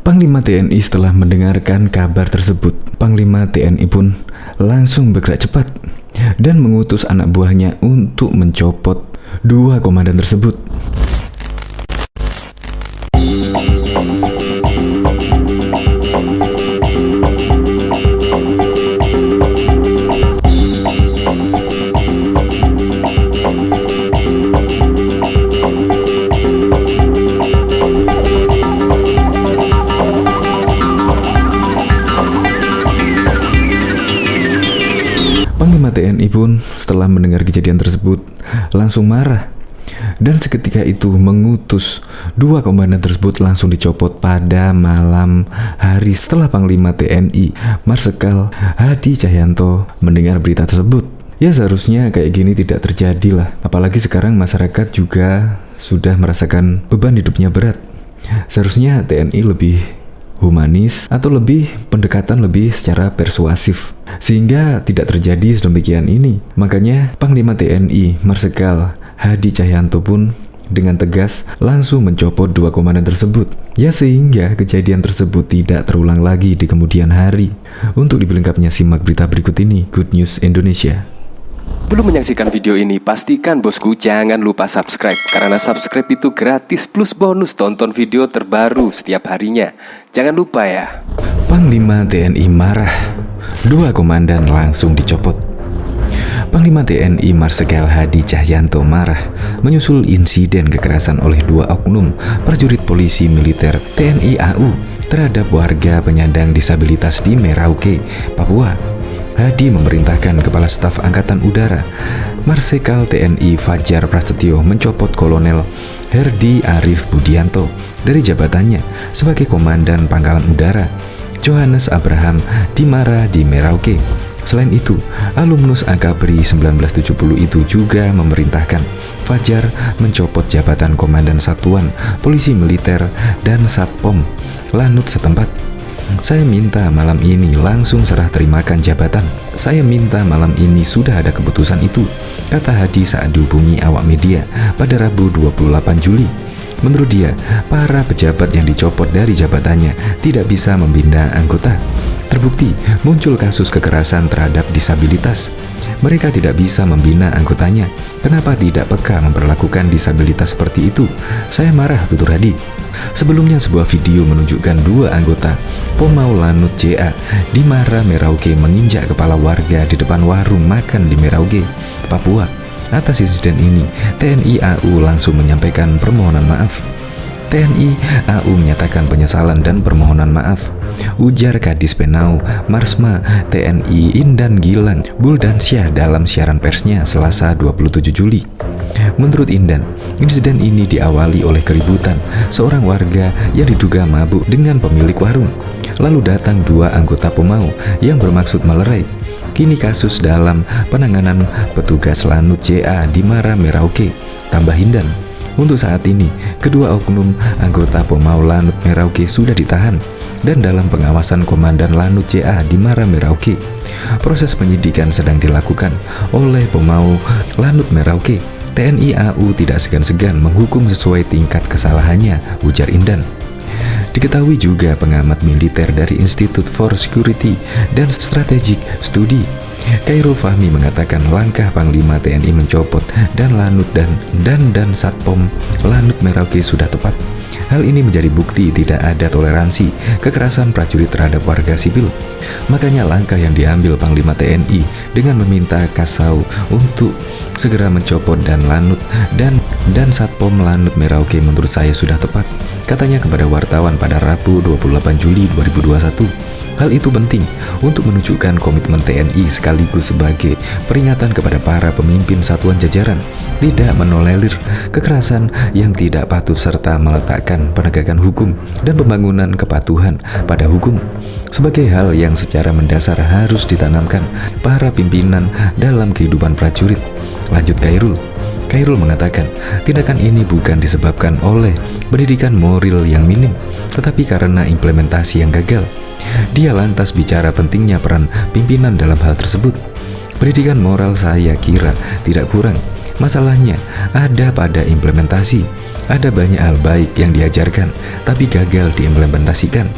Panglima TNI setelah mendengarkan kabar tersebut, Panglima TNI pun langsung bergerak cepat dan mengutus anak buahnya untuk mencopot dua komandan tersebut. Panglima TNI pun setelah mendengar kejadian tersebut langsung marah dan seketika itu mengutus dua komandan tersebut langsung dicopot pada malam hari setelah Panglima TNI Marsikal Hadi Cahyanto mendengar berita tersebut. Ya seharusnya kayak gini tidak terjadi lah, apalagi sekarang masyarakat juga sudah merasakan beban hidupnya berat. Seharusnya TNI lebih humanis atau lebih pendekatan lebih secara persuasif sehingga tidak terjadi sedemikian ini. Makanya Panglima TNI Marsikal Hadi Cahyanto pun dengan tegas langsung mencopot dua komandan tersebut. Ya sehingga kejadian tersebut tidak terulang lagi di kemudian hari. Untuk lebih lengkapnya simak berita berikut ini, Good News Indonesia. Belum menyaksikan video ini, pastikan bosku jangan lupa subscribe. Karena subscribe itu gratis plus bonus tonton video terbaru setiap harinya. Jangan lupa ya. Panglima TNI marah, dua komandan langsung dicopot. Panglima TNI Marsikal Hadi Cahyanto marah menyusul insiden kekerasan oleh dua oknum prajurit polisi militer TNI AU terhadap warga penyandang disabilitas di Merauke, Papua. Hadi memerintahkan Kepala Staf Angkatan Udara Marsikal TNI Fajar Prasetyo mencopot Kolonel Herdi Arif Budianto dari jabatannya sebagai Komandan Pangkalan Udara Johannes Abraham Dimara di Merauke. Selain itu, alumnus Akabri 1970 itu juga memerintahkan Fajar mencopot jabatan Komandan Satuan Polisi Militer dan Satpom Lanut setempat. Saya minta malam ini langsung serah terimakan jabatan. Saya minta malam ini sudah ada keputusan itu, kata Hadi saat dihubungi awak media pada Rabu 28 Juli. Menurut dia, para pejabat yang dicopot dari jabatannya tidak bisa membina anggota. Terbukti muncul kasus kekerasan terhadap disabilitas. Mereka tidak bisa membina anggotanya. Kenapa tidak peka memperlakukan disabilitas seperti itu? Saya marah, tutur Hadi. Sebelumnya sebuah video menunjukkan dua anggota Pomau Lanut JA Dimara Merauke menginjak kepala warga di depan warung makan di Merauke, Papua. Atas insiden ini, TNI AU langsung menyampaikan permohonan maaf. TNI AU menyatakan penyesalan dan permohonan maaf, ujar Kadis Penau Marsma TNI Indan Gilang Buldansyah dalam siaran persnya Selasa 27 Juli. Menurut Indan, insiden ini diawali oleh keributan seorang warga yang diduga mabuk dengan pemilik warung. Lalu datang dua anggota Pomau yang bermaksud melerai. Kini kasus dalam penanganan petugas Lanut JA Dimara Merauke, tambah Indan. Untuk saat ini, kedua oknum anggota Pomau Lanut Merauke sudah ditahan dan dalam pengawasan Komandan Lanut JA Dimara Merauke. Proses penyidikan sedang dilakukan oleh Pomau Lanut Merauke. TNI AU tidak segan-segan menghukum sesuai tingkat kesalahannya, ujar Indan. Diketahui juga pengamat militer dari Institute for Security dan Strategic Study, Khairul Fahmi mengatakan langkah Panglima TNI mencopot dan Lanut dan Satpom Lanut Merauke sudah tepat. Hal ini menjadi bukti tidak ada toleransi kekerasan prajurit terhadap warga sipil. Makanya langkah yang diambil Panglima TNI dengan meminta Kasau untuk segera mencopot dan Lanut dan Satpom Lanut Merauke menurut saya sudah tepat, katanya kepada wartawan pada Rabu 28 Juli 2021. Hal itu penting untuk menunjukkan komitmen TNI sekaligus sebagai peringatan kepada para pemimpin satuan jajaran tidak menolerir kekerasan yang tidak patut serta meletakkan penegakan hukum dan pembangunan kepatuhan pada hukum sebagai hal yang secara mendasar harus ditanamkan para pimpinan dalam kehidupan prajurit. Lanjut Khairul mengatakan, tindakan ini bukan disebabkan oleh pendidikan moral yang minim, tetapi karena implementasi yang gagal. Dia lantas bicara pentingnya peran pimpinan dalam hal tersebut. Pendidikan moral saya kira tidak kurang, Masalahnya ada pada implementasi. Ada banyak hal baik yang diajarkan, tapi gagal diimplementasikan.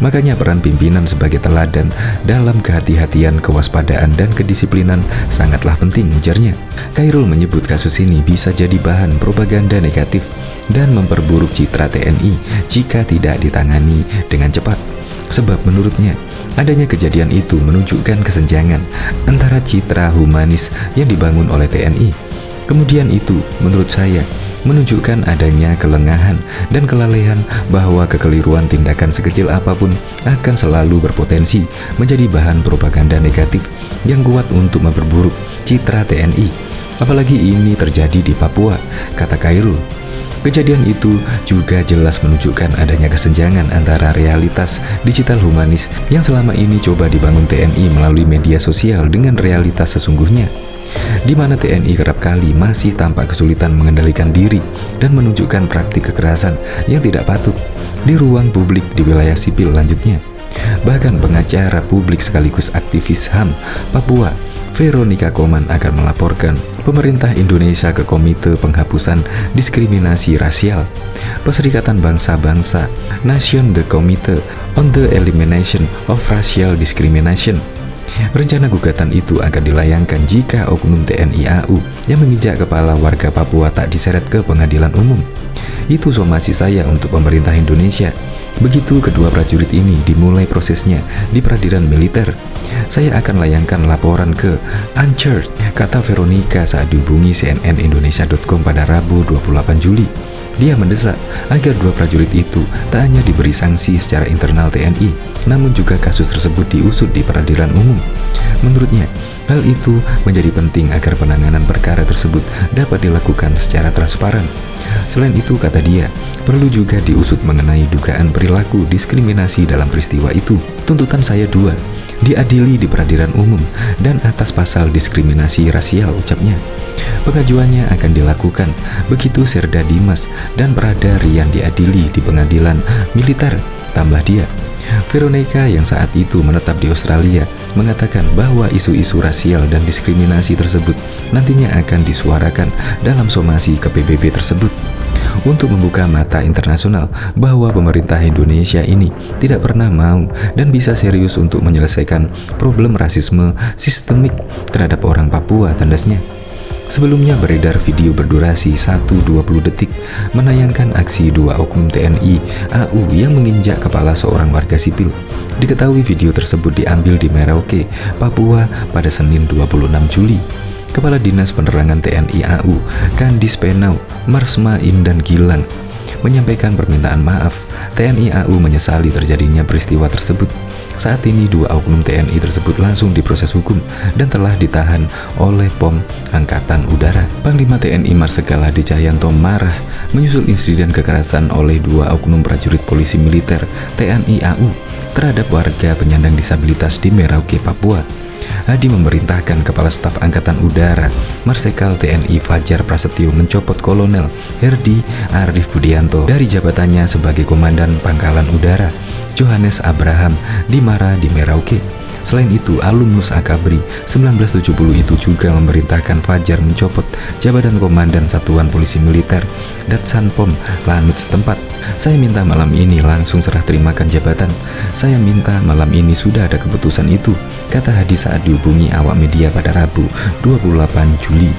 Makanya peran pimpinan sebagai teladan dalam kehati-hatian, kewaspadaan, dan kedisiplinan sangatlah penting, ujarnya. Khairul menyebut kasus ini bisa jadi bahan propaganda negatif dan memperburuk citra TNI jika tidak ditangani dengan cepat. Sebab menurutnya, adanya kejadian itu menunjukkan kesenjangan antara citra humanis yang dibangun oleh TNI. Kemudian itu, menurut saya, menunjukkan adanya kelengahan dan kelalaian bahwa kekeliruan tindakan sekecil apapun akan selalu berpotensi menjadi bahan propaganda negatif yang kuat untuk memperburuk citra TNI. Apalagi ini terjadi di Papua, kata Khairul. Kejadian itu juga jelas menunjukkan adanya kesenjangan antara realitas digital humanis yang selama ini coba dibangun TNI melalui media sosial dengan realitas sesungguhnya, di mana TNI kerap kali masih tampak kesulitan mengendalikan diri dan menunjukkan praktik kekerasan yang tidak patut di ruang publik di wilayah sipil. Lanjutnya, bahkan pengacara publik sekaligus aktivis HAM Papua, Veronica Koman, akan melaporkan pemerintah Indonesia ke Komite Penghapusan Diskriminasi Rasial Perserikatan Bangsa-Bangsa, Nation the Committee on the Elimination of Racial Discrimination. Rencana gugatan itu akan dilayangkan jika oknum TNI AU yang menginjak kepala warga Papua tak diseret ke pengadilan umum. Itu somasi saya untuk pemerintah Indonesia. Begitu kedua prajurit ini dimulai prosesnya di peradilan militer, saya akan layangkan laporan ke Uncharged, kata Veronica saat dihubungi cnnindonesia.com pada Rabu 28 Juli. Dia mendesak agar dua prajurit itu tak hanya diberi sanksi secara internal TNI, namun juga kasus tersebut diusut di peradilan umum. Menurutnya, hal itu menjadi penting agar penanganan perkara tersebut dapat dilakukan secara transparan. Selain itu, kata dia, perlu juga diusut mengenai dugaan perilaku diskriminasi dalam peristiwa itu. Tuntutan saya dua, diadili di peradilan umum dan atas pasal diskriminasi rasial, ucapnya. Pengajuannya akan dilakukan begitu Serda Dimas dan Prada Rian diadili di pengadilan militer, tambah dia. Veronica yang saat itu menetap di Australia mengatakan bahwa isu-isu rasial dan diskriminasi tersebut nantinya akan disuarakan dalam somasi ke PBB tersebut untuk membuka mata internasional bahwa pemerintah Indonesia ini tidak pernah mau dan bisa serius untuk menyelesaikan problem rasisme sistemik terhadap orang Papua, tandasnya. Sebelumnya beredar video berdurasi 1:20 detik menayangkan aksi dua oknum TNI AU yang menginjak kepala seorang warga sipil. Diketahui video tersebut diambil di Merauke, Papua pada Senin 26 Juli. Kepala Dinas Penerangan TNI AU, Kandis Penau, Marsma Indan Gilang, menyampaikan permintaan maaf. TNI AU menyesali terjadinya peristiwa tersebut. Saat ini dua oknum TNI tersebut langsung diproses hukum dan telah ditahan oleh POM Angkatan Udara. Panglima TNI Marsikal Hadi Cahyanto marah menyusul insiden kekerasan oleh dua oknum prajurit polisi militer TNI AU terhadap warga penyandang disabilitas di Merauke, Papua. Hadi memerintahkan Kepala Staf Angkatan Udara Marsikal TNI Fajar Prasetyo mencopot Kolonel Herdi Arif Budianto dari jabatannya sebagai Komandan Pangkalan Udara Johannes Abraham di Mara di Merauke. Selain itu, alumnus Akabri 1970 itu juga memerintahkan Fajar mencopot jabatan Komandan Satuan Polisi Militer Datsanpom Lanut setempat. Saya minta malam ini langsung serah terimakan jabatan. Saya minta malam ini sudah ada keputusan itu, kata Hadi saat dihubungi awak media pada Rabu 28 Juli.